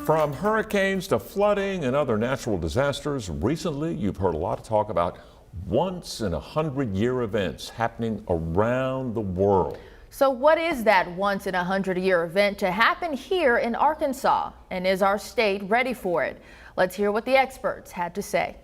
From hurricanes to flooding and other natural disasters, recently you've heard a lot of talk about once-in-a-100-year events happening around the world. So what is that once-in-a-100-year event to happen here in Arkansas? And is our state ready for it? Let's hear what the experts had to say.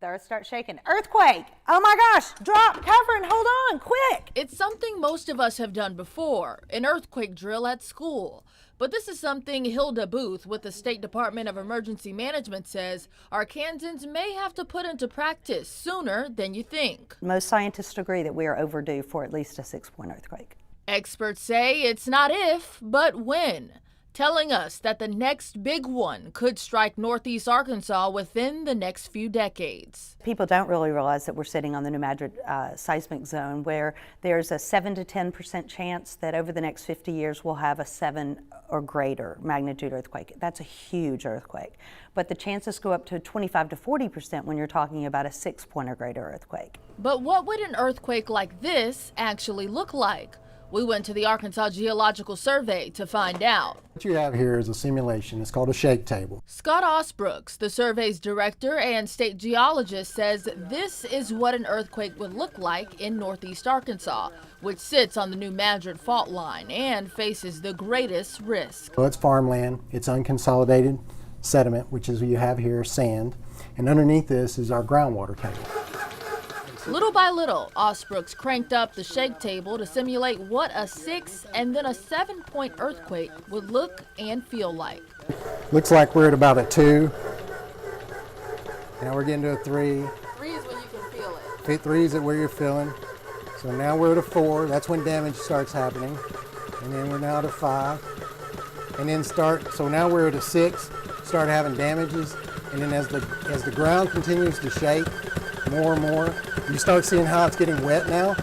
The earth starts shaking. Earthquake! Oh my gosh! Drop, cover, and hold on, quick! It's something most of us have done before, an earthquake drill at school. But this is something Hilda Booth with the State Department of Emergency Management says Arkansans may have to put into practice sooner than you think. Most scientists agree that we are overdue for at least a 6-point earthquake. Experts say it's not if, but when, telling us that the next big one could strike northeast Arkansas within the next few decades. People don't really realize that we're sitting on the New Madrid seismic zone, where there's a 7 to 10% chance that over the next 50 years we'll have a 7 or greater magnitude earthquake. That's a huge earthquake. But the chances go up to 25 to 40% when you're talking about a 6-point or greater earthquake. But what would an earthquake like this actually look like? We went to the Arkansas Geological Survey to find out. What you have here is a simulation. It's called a shake table. Scott Osbrooks, the survey's director and state geologist, says this is what an earthquake would look like in northeast Arkansas, which sits on the New Madrid fault line and faces the greatest risk. So it's farmland, it's unconsolidated sediment, which is what you have here, sand, and underneath this is our groundwater table. Little by little, Osbrooks cranked up the shake table to simulate what a 6 and then a 7-point earthquake would look and feel like. Looks like we're at about a 2. Now we're getting to a 3. 3 is when you can feel it. 3 is at where you're feeling. So now we're at a 4. That's when damage starts happening. And then we're now at a 5. And then so now we're at a 6. Start having damages. And then as the ground continues to shake more and more, you start seeing how it's getting wet now.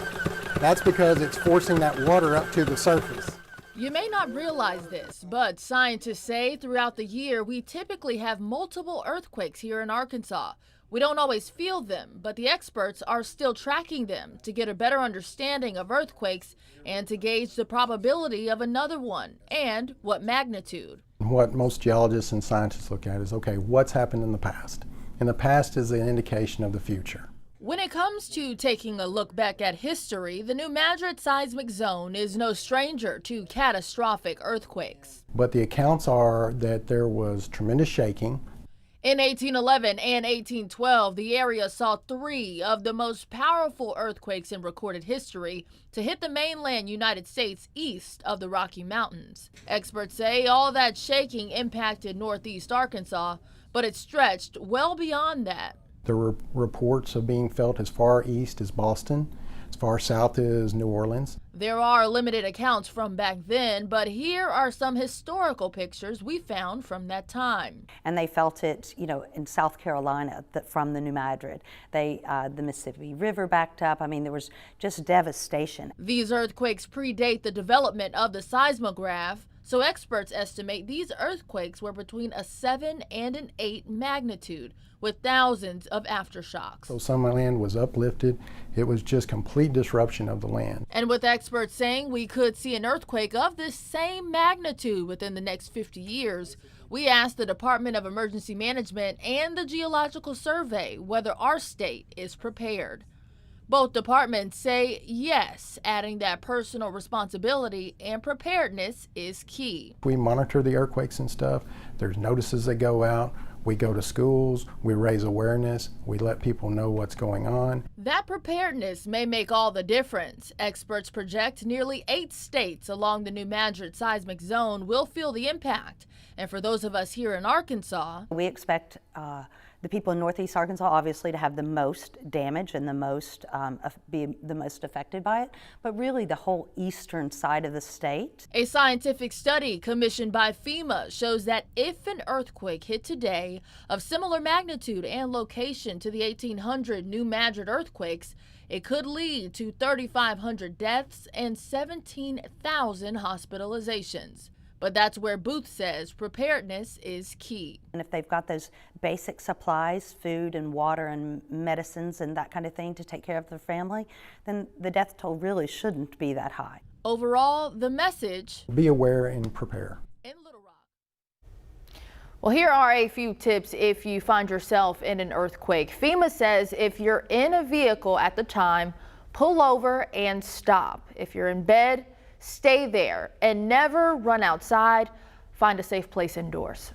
That's because it's forcing that water up to the surface. You may not realize this, but scientists say throughout the year we typically have multiple earthquakes here in Arkansas. We don't always feel them, but the experts are still tracking them to get a better understanding of earthquakes and to gauge the probability of another one and what magnitude. What most geologists and scientists look at is, okay, what's happened in the past? And the past is an indication of the future. When it comes to taking a look back at history, the New Madrid seismic zone is no stranger to catastrophic earthquakes. But the accounts are that there was tremendous shaking. In 1811 and 1812, the area saw 3 of the most powerful earthquakes in recorded history to hit the mainland United States east of the Rocky Mountains. Experts say all that shaking impacted northeast Arkansas, but it stretched well beyond that. There were reports of being felt as far east as Boston, as far south as New Orleans. There are limited accounts from back then, but here are some historical pictures we found from that time. And they felt it, in South Carolina from the New Madrid. The Mississippi River backed up. I mean, there was just devastation. These earthquakes predate the development of the seismograph, so experts estimate these earthquakes were between a 7 and an 8 magnitude, with thousands of aftershocks. So some land was uplifted. It was just complete disruption of the land. And with experts saying we could see an earthquake of this same magnitude within the next 50 years, we asked the Department of Emergency Management and the Geological Survey whether our state is prepared. Both departments say yes, adding that personal responsibility and preparedness is key. We monitor the earthquakes and stuff. There's notices that go out. We go to schools, we raise awareness, we let people know what's going on. That preparedness may make all the difference. Experts project nearly 8 states along the New Madrid seismic zone will feel the impact. And for those of us here in Arkansas, we expect the people in northeast Arkansas obviously to have the most damage and be the most affected by it, but really the whole eastern side of the state. A scientific study commissioned by FEMA shows that if an earthquake hit today of similar magnitude and location to the 1800 New Madrid earthquakes, it could lead to 3,500 deaths and 17,000 hospitalizations. But that's where Booth says preparedness is key. And if they've got those basic supplies, food and water and medicines and that kind of thing to take care of their family, then the death toll really shouldn't be that high. Overall, the message: be aware and prepare. Well, here are a few tips if you find yourself in an earthquake. FEMA says if you're in a vehicle at the time, pull over and stop. If you're in bed, stay there and never run outside. Find a safe place indoors.